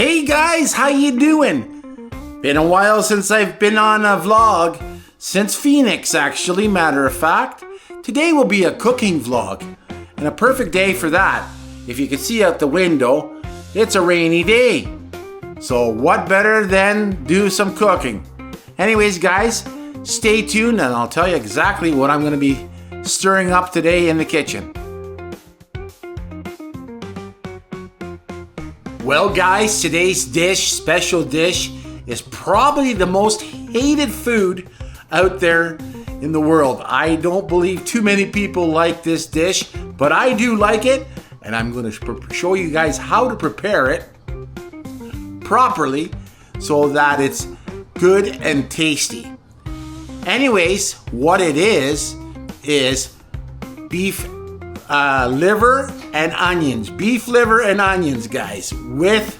Hey guys, how you doing? Been a while since I've been on a vlog, since Phoenix actually, matter of fact. Today will be a cooking vlog, and a perfect day for that. If you can see out the window, it's a rainy day. So what better than do some cooking? Anyways guys, stay tuned and I'll tell you exactly what I'm going to be stirring up today in the kitchen. Well guys, today's special dish, is probably the most hated food out there in the world. I don't believe too many people like this dish, but I do like it, and I'm going to show you guys how to prepare it properly so that it's good and tasty. Anyways, what it is beef liver and onions. Beef liver and onions, guys, with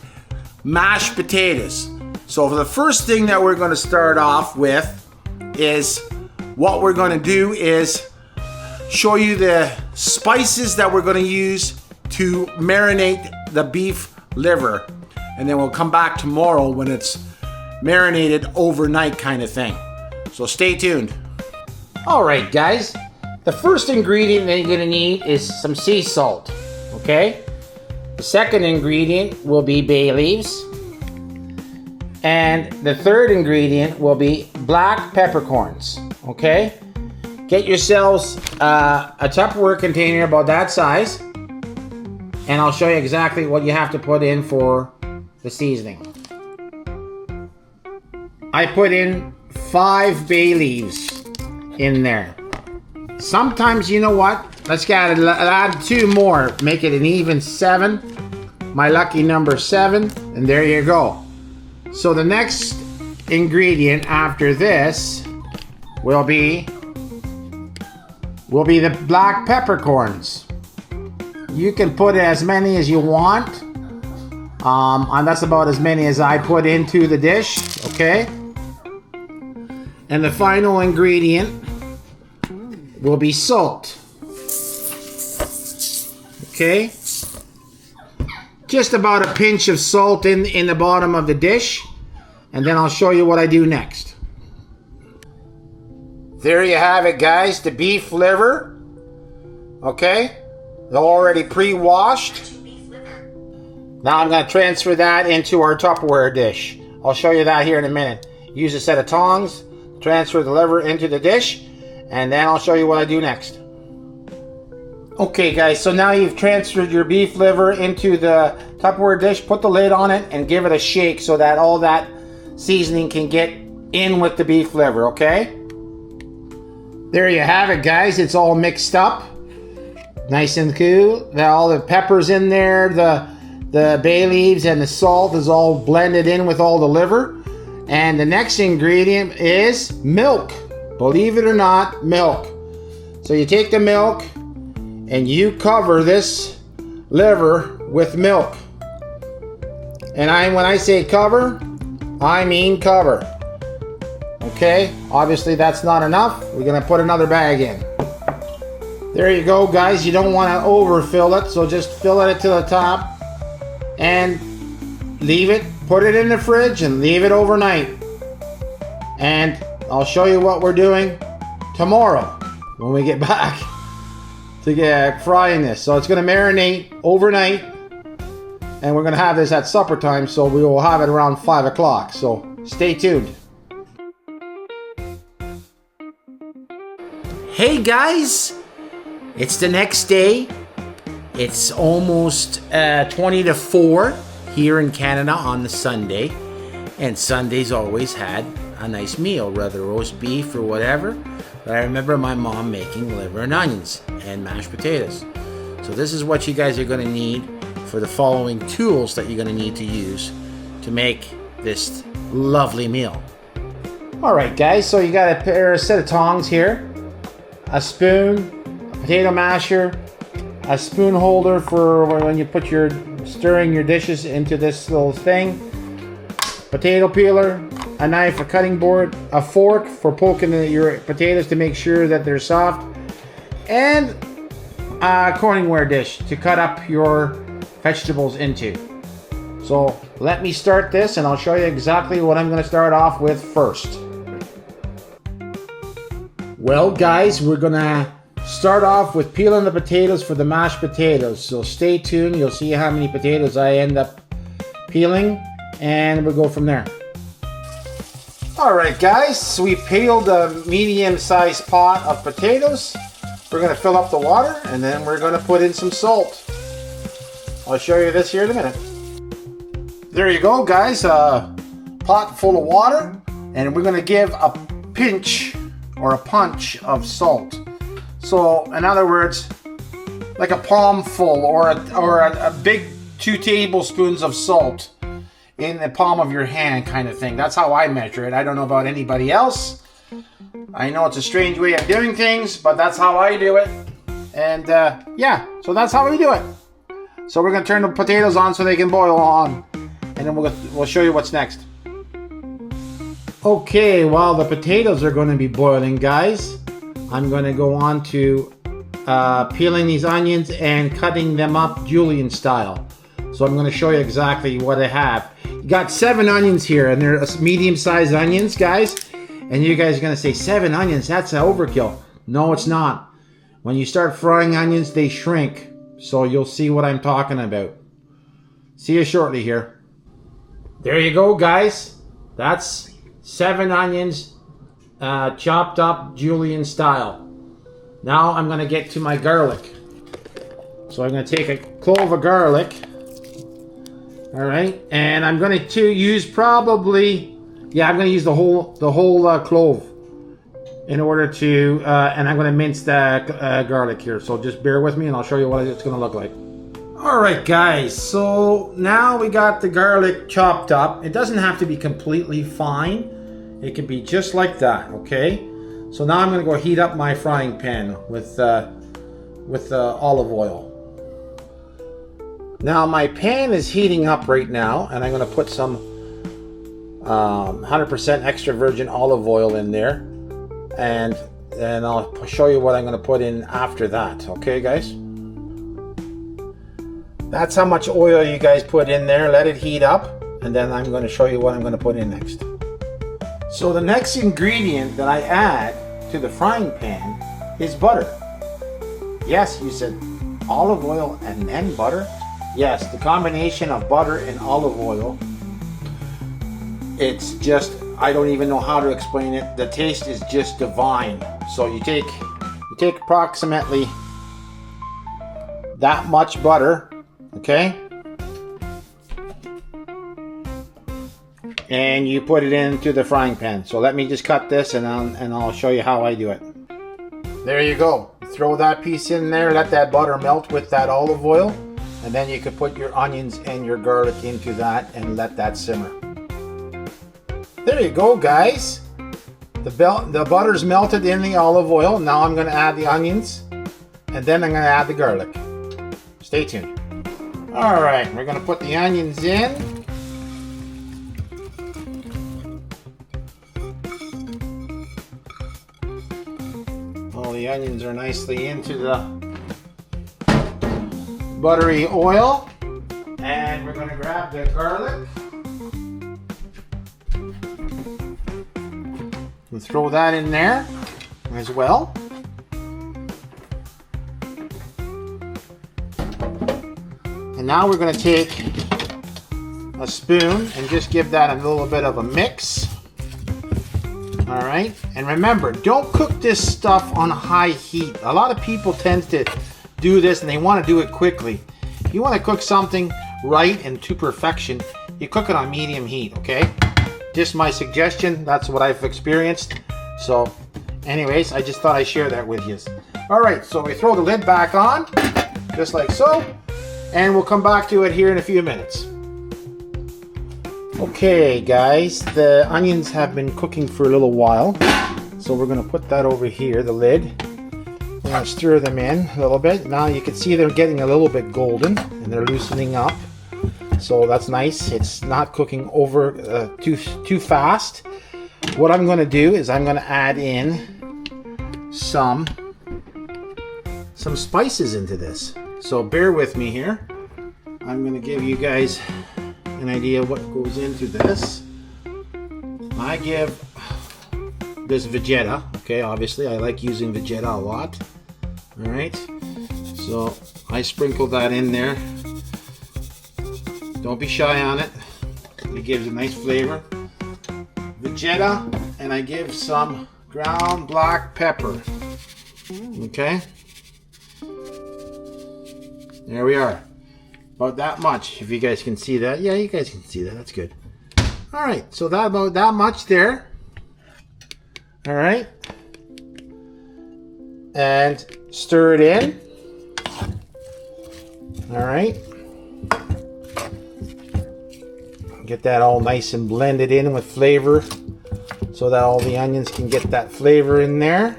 mashed potatoes. So for the first thing that we're going to start off with is what we're going to do is show you the spices that we're going to use to marinate the beef liver. And then we'll come back tomorrow when it's marinated overnight kind of thing. So stay tuned. All right, guys. The first ingredient that you're going to need is some sea salt, okay? The second ingredient will be bay leaves. And the third ingredient will be black peppercorns, okay? Get yourselves a Tupperware container about that size, and I'll show you exactly what you have to put in for the seasoning. I put in 5 bay leaves in there. Sometimes, you know what? Let's add 2 more. Make it an even 7. My lucky number 7. And there you go. So the next ingredient after this will be the black peppercorns. You can put as many as you want. And that's about as many as I put into the dish. Okay? And the final ingredient will be salt. Okay? Just about a pinch of salt in the bottom of the dish, and then I'll show you what I do next. There you have it, guys, the beef liver. Okay? They're already pre-washed. Now I'm going to transfer that into our Tupperware dish. I'll show you that here in a minute. Use a set of tongs, transfer the liver into the dish, and then I'll show you what I do next. Okay guys, so now you've transferred your beef liver into the Tupperware dish. Put the lid on it and give it a shake so that all that seasoning can get in with the beef liver, okay? There you have it, guys. It's all mixed up. Nice and cool. All the peppers in there, the bay leaves and the salt is all blended in with all the liver. And the next ingredient is milk. Believe it or not, milk. So you take the milk and you cover this liver with milk. And when I say cover, I mean cover. Okay, obviously that's not enough. We're gonna put another bag in. There you go, guys. You don't want to overfill it, so just fill it to the top and leave it. Put it in the fridge and leave it overnight. And I'll show you what we're doing tomorrow when we get back to get frying this. So it's going to marinate overnight, and we're going to have this at supper time, so we will have it around 5 o'clock. So stay tuned. Hey guys, it's the next day. It's almost 20 to 4 here in Canada on the Sunday, and Sundays always had a nice meal, whether roast beef or whatever. But I remember my mom making liver and onions and mashed potatoes. So this is what you guys are going to need for the following tools that you're going to need to use to make this lovely meal. Alright guys, so you got a set of tongs here, a spoon, a potato masher, a spoon holder for when you put stirring your dishes into this little thing, potato peeler, a knife, a cutting board, a fork for poking your potatoes to make sure that they're soft, and a corningware dish to cut up your vegetables into. So let me start this and I'll show you exactly what I'm going to start off with first. Well guys, we're going to start off with peeling the potatoes for the mashed potatoes. So stay tuned, you'll see how many potatoes I end up peeling and we'll go from there. Alright guys, so we peeled a medium-sized pot of potatoes. We're going to fill up the water and then we're going to put in some salt. I'll show you this here in a minute. There you go guys, a pot full of water, and we're going to give a pinch or a punch of salt. So in other words, like a palm full or a big 2 tablespoons of salt in the palm of your hand kind of thing. That's how I measure it. I don't know about anybody else. I know it's a strange way of doing things, but that's how I do it. And yeah, so that's how we do it. So we're going to turn the potatoes on so they can boil on. And then we'll show you what's next. Okay, while the potatoes are going to be boiling, guys, I'm going to go on to peeling these onions and cutting them up julienne style. So I'm going to show you exactly what I have. You got 7 onions here, and they're medium-sized onions, guys. And you guys are going to say, 7 onions, that's an overkill. No, it's not. When you start frying onions, they shrink. So you'll see what I'm talking about. See you shortly here. There you go, guys. That's 7 onions chopped up julienne style. Now I'm going to get to my garlic. So I'm going to take a clove of garlic. Alright, and I'm going to use probably, I'm going to use the whole clove in order to, and I'm going to mince the garlic here. So just bear with me and I'll show you what it's going to look like. Alright guys, so now we got the garlic chopped up. It doesn't have to be completely fine. It can be just like that, okay? So now I'm going to go heat up my frying pan with olive oil. Now my pan is heating up right now, and I'm going to put some 100% extra virgin olive oil in there. And then I'll show you what I'm going to put in after that, okay guys? That's how much oil you guys put in there. Let it heat up, and then I'm going to show you what I'm going to put in next. So the next ingredient that I add to the frying pan is butter. Yes, you said olive oil and then butter. Yes, the combination of butter and olive oil, it's just, I don't even know how to explain it. The taste is just divine. So you take approximately that much butter. Okay, and you put it into the frying pan. So let me just cut this and I'll show you how I do it. There you go. Throw that piece in there, let that butter melt with that olive oil, and then you can put your onions and your garlic into that and let that simmer. There you go, guys. The butter's melted in the olive oil. Now I'm going to add the onions, and then I'm going to add the garlic. Stay tuned. Alright, we're going to put the onions in. All the onions are nicely into the buttery oil. And we're going to grab the garlic and throw that in there as well. And now we're going to take a spoon and just give that a little bit of a mix. Alright, and remember, don't cook this stuff on high heat. A lot of people tend to do this and they want to do it quickly. If you want to cook something right and to perfection, you cook it on medium heat, okay? Just my suggestion, that's what I've experienced. So, anyways, I just thought I'd share that with you. Alright, so we throw the lid back on, just like so. And we'll come back to it here in a few minutes. Okay guys, the onions have been cooking for a little while. So we're going to put that over here, the lid. We're going to stir them in a little bit. Now you can see they're getting a little bit golden and they're loosening up. So that's nice. It's not cooking over too fast. What I'm going to do is I'm going to add in some spices into this. So bear with me here. I'm going to give you guys an idea what goes into this, I give this Vegeta. Okay, obviously I like using Vegeta a lot. All right, so I sprinkle that in there. Don't be shy on it. It gives a nice flavor. Vegeta, and I give some ground black pepper. Okay, there we are. About that much, if you guys can see that. Yeah, you guys can see that. That's good. All right, so that about that much there. All right, and stir it in. All right, get that all nice and blended in with flavor, so that all the onions can get that flavor in there.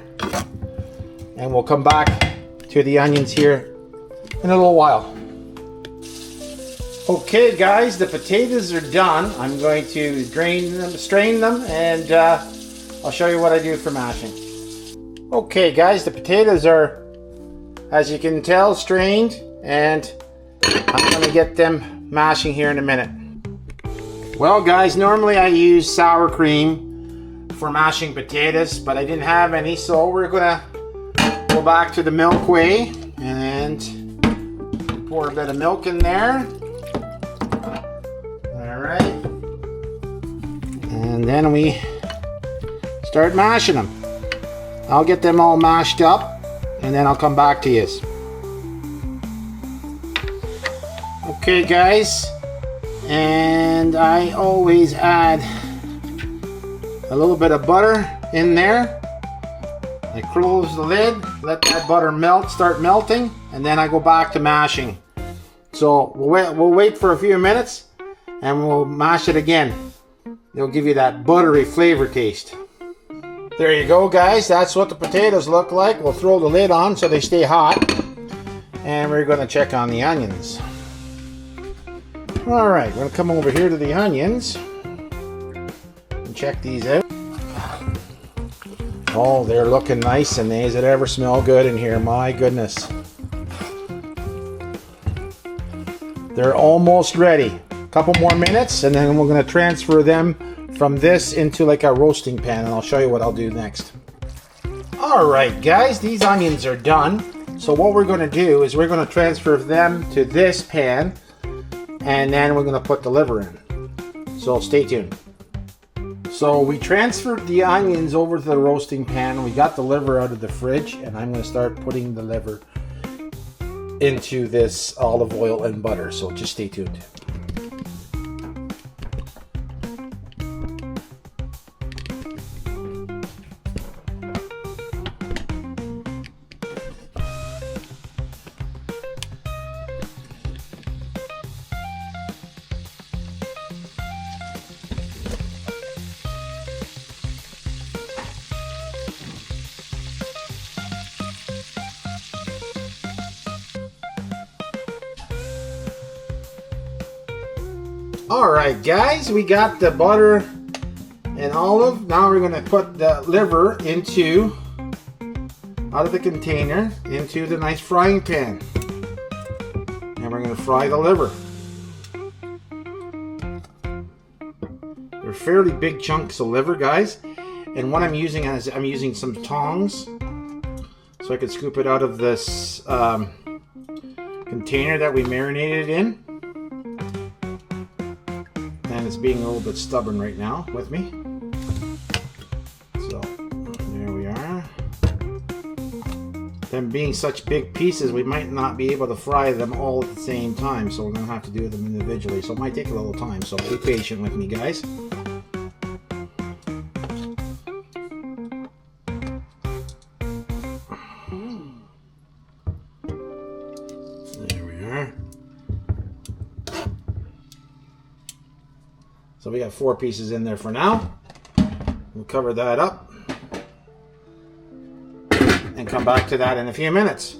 And we'll come back to the onions here in a little while. Okay guys, the potatoes are done. I'm going to strain them, and I'll show you what I do for mashing. Okay guys, the potatoes are, as you can tell, strained, and I'm going to get them mashing here in a minute. Well guys, normally I use sour cream for mashing potatoes, but I didn't have any, so we're going to go back to the milk way and pour a bit of milk in there. Alright, and then we start mashing them. I'll get them all mashed up and then I'll come back to you. Okay guys, and I always add a little bit of butter in there. I close the lid, let that butter start melting, and then I go back to mashing. So we'll wait for a few minutes and we'll mash it again. It'll give you that buttery flavor taste. There you go guys, that's what the potatoes look like. We'll throw the lid on so they stay hot, and we're going to check on the onions. Alright, we're going to come over here to the onions and check these out. Oh, they're looking nice, and does it ever smell good in here? My goodness. They're almost ready. Couple more minutes, and then we're going to transfer them from this into like a roasting pan, and I'll show you what I'll do next. Alright guys, these onions are done. So what we're going to do is we're going to transfer them to this pan, and then we're going to put the liver in. So stay tuned. So we transferred the onions over to the roasting pan. We got the liver out of the fridge, and I'm going to start putting the liver into this olive oil and butter. So just stay tuned. Alright guys, we got the butter and olive. Now we're going to put the liver out of the container into the nice frying pan. And we're going to fry the liver. They're fairly big chunks of liver, guys. And what I'm using is I'm using some tongs so I can scoop it out of this container that we marinated in. And it's being a little bit stubborn right now with me. So there we are. Them being such big pieces, we might not be able to fry them all at the same time, so we're going to have to do them individually. So it might take a little time, so be patient with me, guys. There we are. So we got 4 pieces in there for now. We'll cover that up and come back to that in a few minutes.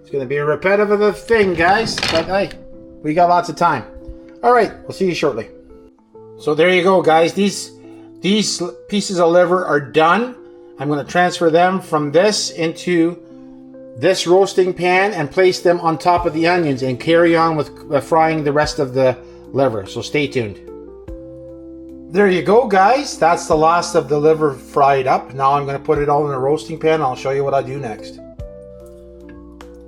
It's going to be a repetitive thing, guys, but hey, we got lots of time. All right, we'll see you shortly. So there you go, guys. These pieces of liver are done. I'm going to transfer them from this into this roasting pan and place them on top of the onions and carry on with frying the rest of the liver. So stay tuned. There you go, guys. That's the last of the liver fried up. Now I'm going to put it all in a roasting pan. I'll show you what I do next.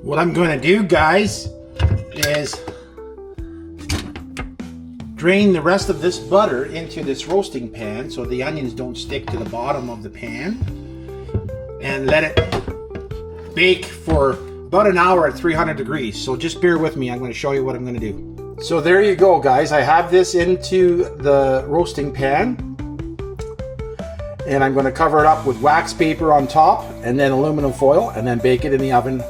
What I'm going to do, guys, is drain the rest of this butter into this roasting pan so the onions don't stick to the bottom of the pan, and let it bake for about an hour at 300 degrees. So just bear with me. I'm going to show you what I'm going to do. So there you go, guys. I have this into the roasting pan, and I'm going to cover it up with wax paper on top and then aluminum foil, and then bake it in the oven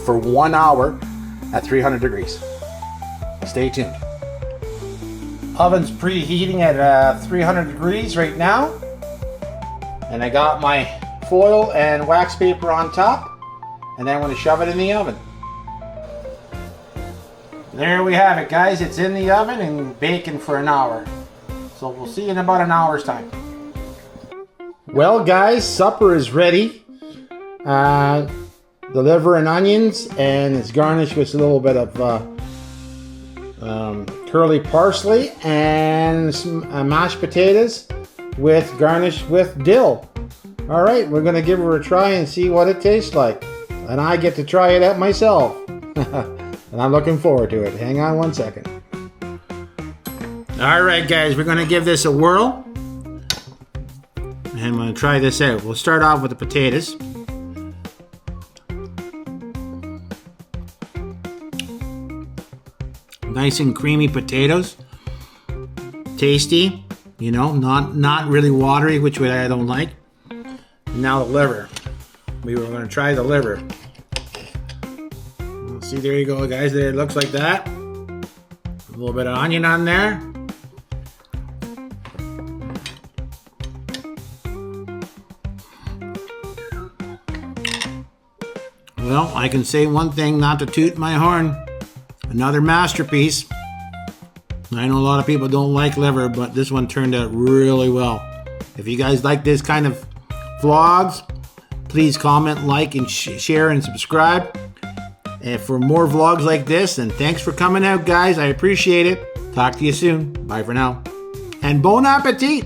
for 1 hour at 300 degrees. Stay tuned. Oven's preheating at 300 degrees right now, and I got my foil and wax paper on top, and then I'm going to shove it in the oven. There we have it, guys. It's in the oven and baking for an hour. So we'll see you in about an hour's time. Well, guys, supper is ready. The liver and onions, and it's garnished with a little bit of curly parsley and some mashed potatoes with garnished with dill. All right, we're going to give her a try and see what it tastes like. And I get to try it out myself. And I'm looking forward to it. Hang on one second. All right, guys, we're going to give this a whirl. And I'm going to try this out. We'll start off with the potatoes. Nice and creamy potatoes. Tasty, you know, not really watery, which way I don't like. And now the liver. We were going to try the liver. See, there you go, guys. There it looks like that. A little bit of onion on there. Well, I can say one thing, not to toot my horn. Another masterpiece. I know a lot of people don't like liver, but this one turned out really well. If you guys like this kind of vlogs, please comment, like, and share and subscribe. And for more vlogs like this, and thanks for coming out, guys. I appreciate it. Talk to you soon. Bye for now. And bon appetit!